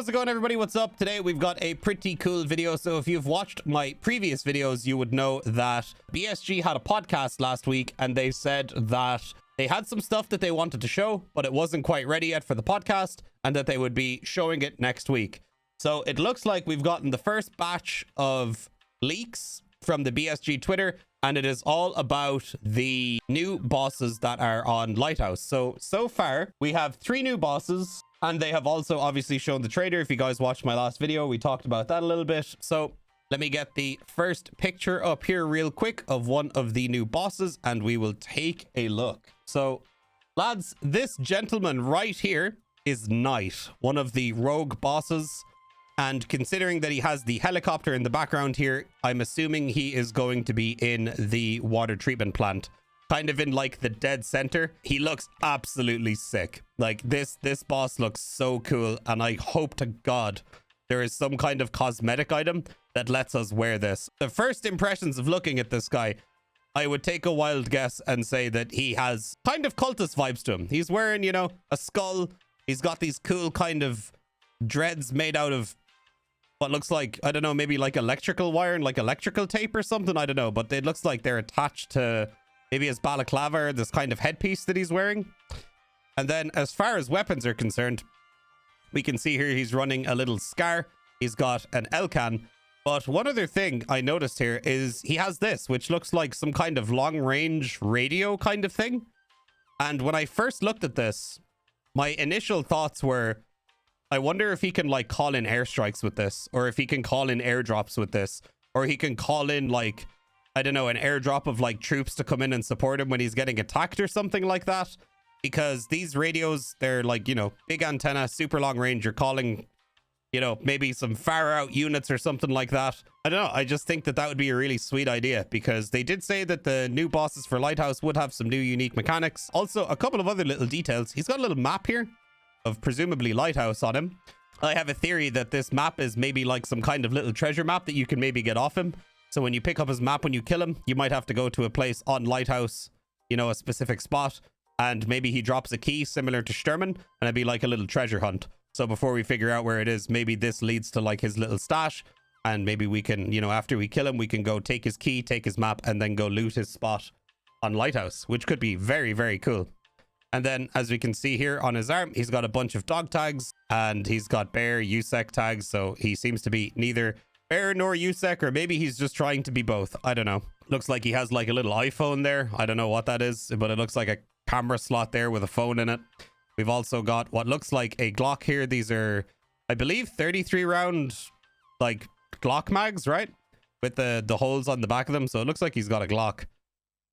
how's it going, everybody? What's up? Today we've got a pretty cool video. So if you've watched my previous videos, you would know that BSG had a podcast last week and they said that they had some stuff that they wanted to show, but it wasn't quite ready yet for the podcast, and that they would be showing it next week. So it looks like we've gotten the first batch of leaks from the BSG Twitter, and it is all about the new bosses that are on Lighthouse. So far we have 3 new bosses, and they have also obviously shown the trailer. If you guys watched my last video, we talked about that a little bit. So let me get the first picture up here real quick of one of the new bosses, and we will take a look. So lads, this gentleman right here is Knight, one of the rogue bosses. And considering that he has the helicopter in the background here, I'm assuming he is going to be in the water treatment plant, kind of in like the dead center. He looks absolutely sick. Like this boss looks so cool, and I hope to God there is some kind of cosmetic item that lets us wear this. The first impressions of looking at this guy, I would take a wild guess and say that he has kind of cultist vibes to him. He's wearing, you know, a skull. He's got these cool kind of dreads made out of what looks like, I don't know, maybe like electrical wire and like electrical tape or something. I don't know, but it looks like they're attached to maybe his balaclava or this kind of headpiece that he's wearing. And then as far as weapons are concerned, we can see here he's running a little Scar. He's got an Elcan. But one other thing I noticed here is he has this, which looks like some kind of long-range radio kind of thing. And when I first looked at this, my initial thoughts were, I wonder if he can like call in airstrikes with this, or if he can call in airdrops with this, or he can call in like, I don't know, an airdrop of like troops to come in and support him when he's getting attacked or something like that. Because these radios, they're like, you know, big antenna, super long range. You're calling, you know, maybe some far out units or something like that. I don't know. I just think that that would be a really sweet idea, because they did say that the new bosses for Lighthouse would have some new unique mechanics. Also, a couple of other little details. He's got a little map here of presumably Lighthouse on him. I have a theory that this map is maybe like some kind of little treasure map that you can maybe get off him. So when you pick up his map, when you kill him, you might have to go to a place on Lighthouse, you know, a specific spot, and maybe he drops a key similar to Sturman, and it'd be like a little treasure hunt. So before we figure out where it is, maybe this leads to like his little stash, and maybe we can, you know, after we kill him, we can go take his key, take his map, and then go loot his spot on Lighthouse, which could be very, very cool. And then, as we can see here on his arm, he's got a bunch of dog tags, and he's got bear USEC tags. So he seems to be neither bear nor USEC, or maybe he's just trying to be both. I don't know. Looks like he has like a little iPhone there. I don't know what that is, but it looks like a camera slot there with a phone in it. We've also got what looks like a Glock here. These are, I believe, 33 round like Glock mags, right? With the holes on the back of them. So it looks like he's got a Glock.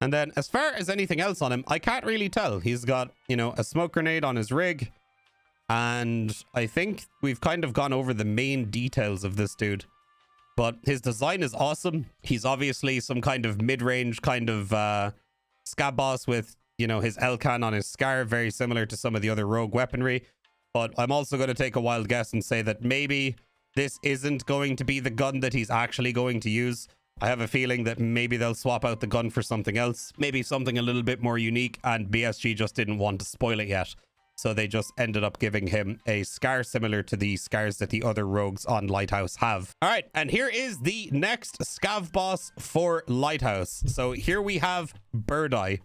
And then as far as anything else on him, I can't really tell. He's got, you know, a smoke grenade on his rig. And I think we've kind of gone over the main details of this dude. But his design is awesome. He's obviously some kind of mid-range kind of scab boss with, you know, his Elcan on his Scar, very similar to some of the other rogue weaponry. But I'm also going to take a wild guess and say that maybe this isn't going to be the gun that he's actually going to use. I have a feeling that maybe they'll swap out the gun for something else, maybe something a little bit more unique, and BSG just didn't want to spoil it yet. So they just ended up giving him a Scar similar to the Scars that the other rogues on Lighthouse have. All right, and here is the next scav boss for Lighthouse. So here we have Bird Eye,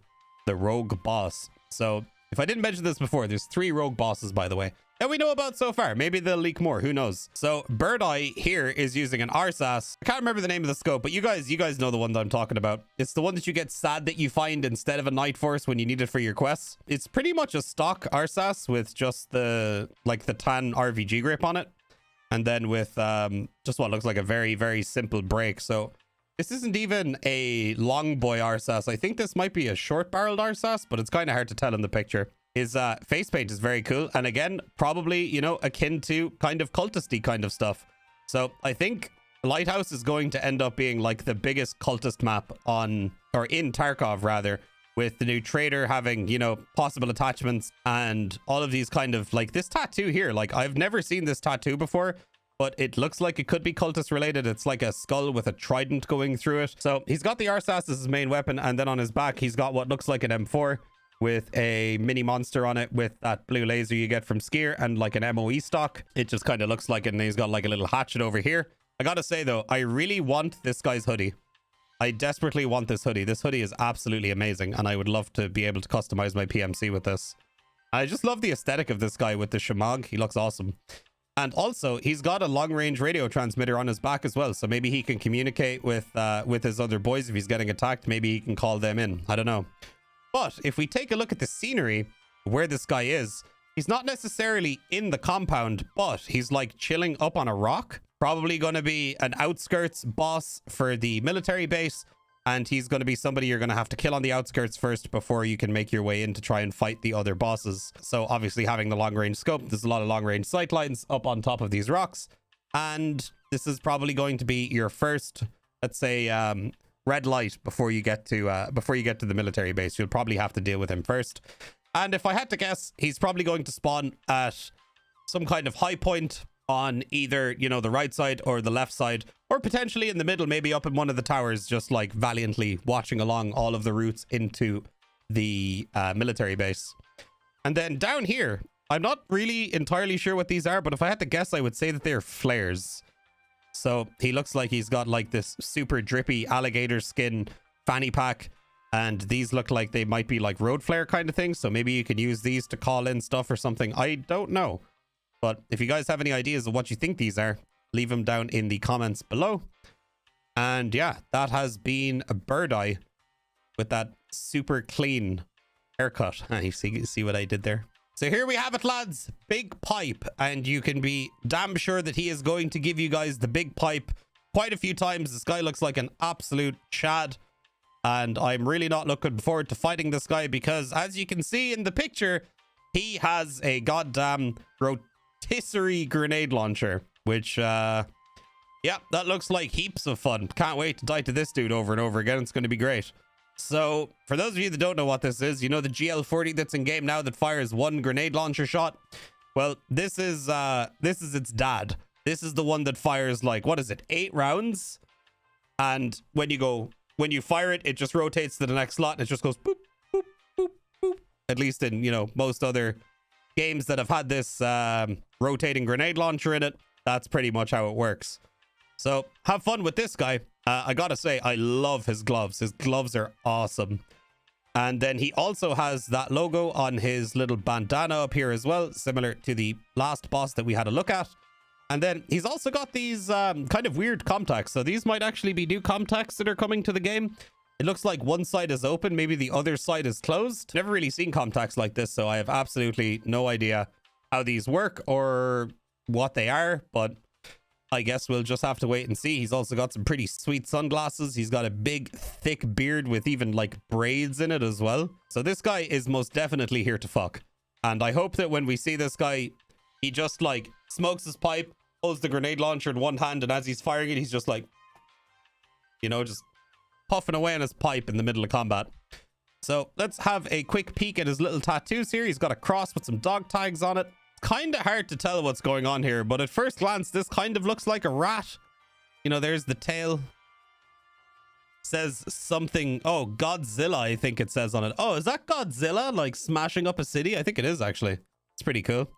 the rogue boss. So if I didn't mention this before, there's 3 rogue bosses, by the way, that we know about so far. Maybe they'll leak more, who knows. So Bird Eye here is using an RSAS. I can't remember the name of the scope, but you guys know the one that I'm talking about. It's the one that you get sad that you find instead of a Night Force when you need it for your quests. It's pretty much a stock RSAS with just the like the tan RVG grip on it, and then with just what looks like a very, very simple break. So this isn't even a long boy RSAS. I think this might be a short barreled RSAS, but it's kind of hard to tell in the picture. His face paint is very cool, and again, probably, you know, akin to kind of cultisty kind of stuff. So I think Lighthouse is going to end up being like the biggest cultist map on, or in Tarkov rather, with the new trader having, you know, possible attachments and all of these kind of like this tattoo here. Like I've never seen this tattoo before, but it looks like it could be cultist related. It's like a skull with a trident going through it. So he's got the RSAS as his main weapon, and then on his back he's got what looks like an M4 with a mini monster on it with that blue laser you get from Skier and like an MOE stock. It just kind of looks like it, and he's got like a little hatchet over here. I gotta say though, I really want this guy's hoodie. I desperately want this hoodie. This hoodie is absolutely amazing, and I would love to be able to customize my PMC with this. I just love the aesthetic of this guy with the shamag. He looks awesome. And also, he's got a long-range radio transmitter on his back as well, so maybe he can communicate with his other boys if he's getting attacked. Maybe he can call them in. I don't know. But if we take a look at the scenery, where this guy is, he's not necessarily in the compound, but he's like chilling up on a rock. Probably going to be an outskirts boss for the military base, and he's going to be somebody you're going to have to kill on the outskirts first before you can make your way in to try and fight the other bosses. So obviously having the long range scope, there's a lot of long range sight lines up on top of these rocks, and this is probably going to be your first, let's say, red light before you get to the military base. You'll probably have to deal with him first. And if I had to guess, he's probably going to spawn at some kind of high point on either, you know, the right side or the left side, or potentially in the middle, maybe up in one of the towers, just like valiantly watching along all of the routes into the military base. And then down here, I'm not really entirely sure what these are, but if I had to guess, I would say that they're flares. So he looks like he's got like this super drippy alligator skin fanny pack, and these look like they might be like road flare kind of things. So maybe you can use these to call in stuff or something. I don't know. But if you guys have any ideas of what you think these are, leave them down in the comments below. And yeah, that has been a Bird Eye with that super clean haircut. You see what I did there? So here we have it, lads. Big Pipe. And you can be damn sure that he is going to give you guys the big pipe quite a few times. This guy looks like an absolute chad. And I'm really not looking forward to fighting this guy because, as you can see in the picture, he has a goddamn rotisserie grenade launcher, which yeah, that looks like heaps of fun. Can't wait to die to this dude over and over again. It's going to be great. So for those of you that don't know what this is, you know the GL40 that's in game now that fires one grenade launcher shot? Well, this is its dad. This is the one that fires like, what is it, 8 rounds? And when you fire it, it just rotates to the next slot and it just goes boop, boop, boop, boop. At least in, you know, most other games that have had this rotating grenade launcher in it, that's pretty much how it works. So have fun with this guy. I gotta say, I love his gloves. His gloves are awesome. And then he also has that logo on his little bandana up here as well, similar to the last boss that we had a look at. And then he's also got these kind of weird contacts. So these might actually be new contacts that are coming to the game. It looks like one side is open, maybe the other side is closed. Never really seen contacts like this, so I have absolutely no idea how these work or what they are, but I guess we'll just have to wait and see. He's also got some pretty sweet sunglasses. He's got a big, thick beard with even like braids in it as well. So this guy is most definitely here to fuck. And I hope that when we see this guy, he just like smokes his pipe, holds the grenade launcher in one hand, and as he's firing it, he's just like, you know, just puffing away on his pipe in the middle of combat. So let's have a quick peek at his little tattoos here. He's got a cross with some dog tags on it. Kind of hard to tell what's going on here, but at first glance, this kind of looks like a rat. You know, there's the tail. Says something. Oh, Godzilla, I think it says on it. Oh, is that Godzilla like smashing up a city? I think it is, actually. It's pretty cool.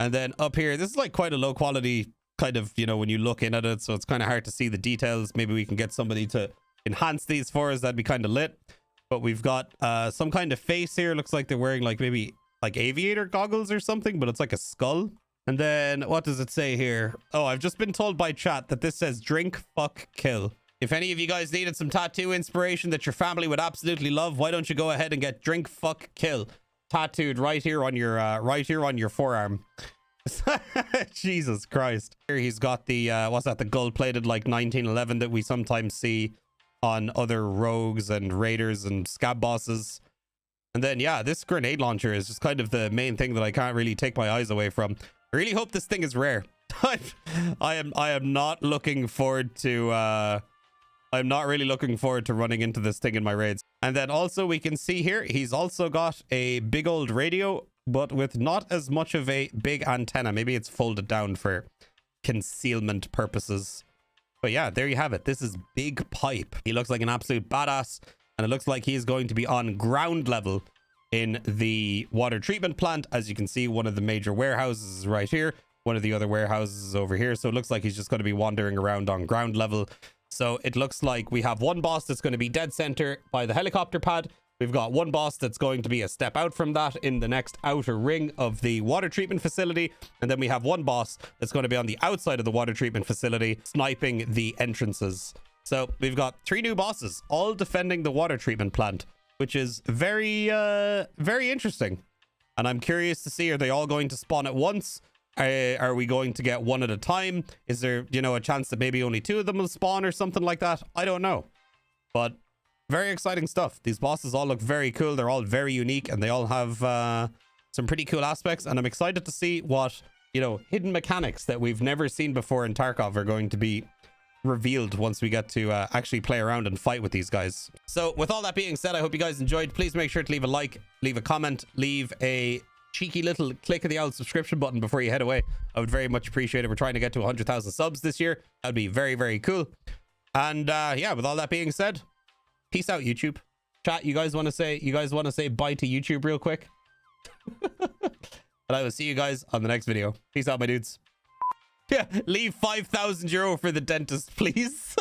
And then up here, this is like quite a low quality kind of, you know, when you look in at it, so it's kind of hard to see the details. Maybe we can get somebody to enhance these for us. That'd be kind of lit. But we've got some kind of face here. Looks like they're wearing like maybe like aviator goggles or something, but it's like a skull. And then what does it say here? Oh, I've just been told by chat that this says drink, fuck, kill. If any of you guys needed some tattoo inspiration that your family would absolutely love, why don't you go ahead and get drink, fuck, kill tattooed right here on your forearm. Jesus Christ. Here he's got the what's that, the gold plated like 1911 that we sometimes see on other rogues and raiders and scab bosses. And then yeah, this grenade launcher is just kind of the main thing that I can't really take my eyes away from. I really hope this thing is rare. I am not looking forward to I'm not really looking forward to running into this thing in my raids. And then also we can see here, he's also got a big old radio, but with not as much of a big antenna. Maybe it's folded down for concealment purposes. But yeah, there you have it. This is Big Pipe. He looks like an absolute badass, and it looks like he is going to be on ground level in the water treatment plant. As you can see, one of the major warehouses is right here. One of the other warehouses is over here. So it looks like he's just going to be wandering around on ground level. So it looks like we have one boss that's going to be dead center by the helicopter pad. We've got one boss that's going to be a step out from that in the next outer ring of the water treatment facility. And then we have one boss that's going to be on the outside of the water treatment facility, sniping the entrances. So we've got 3 new bosses, all defending the water treatment plant, which is very interesting. And I'm curious to see, are they all going to spawn at once? Are we going to get one at a time? Is there, you know, a chance that maybe only 2 of them will spawn or something like that? I don't know. But very exciting stuff. These bosses all look very cool. They're all very unique, and they all have some pretty cool aspects. And I'm excited to see what, you know, hidden mechanics that we've never seen before in Tarkov are going to be revealed once we get to actually play around and fight with these guys. So with all that being said, I hope you guys enjoyed. Please make sure to leave a like, leave a comment, leave a cheeky little click of the old subscription button before you head away. I would very much appreciate it. We're trying to get to 100,000 subs this year. That'd be very, very cool. And yeah, with all that being said, peace out, YouTube. Chat, you guys want to say bye to YouTube real quick? And I will see you guys on the next video. Peace out, my dudes. Yeah, leave 5,000 euro for the dentist, please.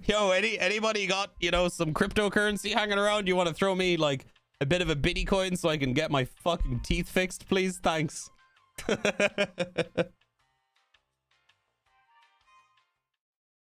Yo, anybody got, you know, some cryptocurrency hanging around? You want to throw me like a bit of a bitty coin so I can get my fucking teeth fixed, please? Thanks.